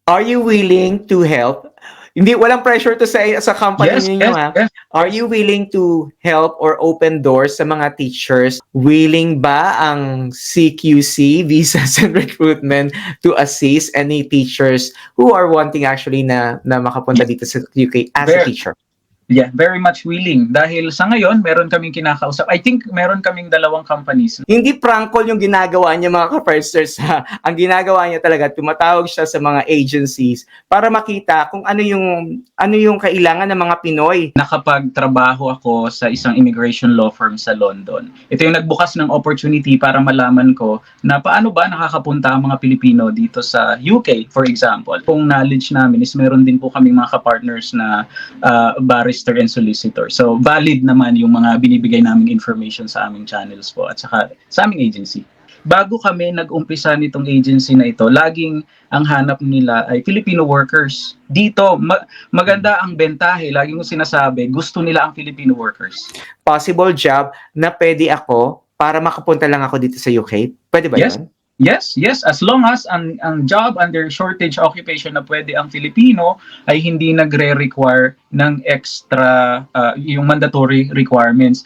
Are you willing to help? Hindi, walang pressure to sa company Yes, ninyo yes, ha. yes. Are you willing to help or open doors sa mga teachers? Willing ba ang CQC, Visas and Recruitment, to assist any teachers who are wanting actually na makapunta Yes. dito sa UK as a Very, teacher? yeah, very much willing. Dahil sa ngayon, meron kaming kinakausap. I think meron kaming dalawang companies. Hindi prank call yung ginagawa niya mga ka-firsters ha. Ang ginagawa niya talaga, tumatawag siya sa mga agencies para makita kung ano yung kailangan ng mga Pinoy. Nakapagtrabaho ako sa isang immigration law firm sa London. Ito yung nagbukas ng opportunity para malaman ko na paano ba nakakapunta ang mga Pilipino dito sa UK, for example. Kung knowledge namin is meron din po kaming mga ka-partners na barrister and solicitor. So, valid naman yung mga binibigay naming information sa aming channels po at saka sa aming agency. Bago kami nag-umpisa nitong agency na ito, laging ang hanap nila ay Filipino workers. Dito, maganda ang bentahe. Lagi ko sinasabi, gusto nila ang Filipino workers. Possible job na pwede ako para makapunta lang ako dito sa UK? Pwede ba Yes. yun? Yes, yes. As long as ang job under shortage occupation na pwede ang Filipino ay hindi nagre-require ng extra yung mandatory requirements.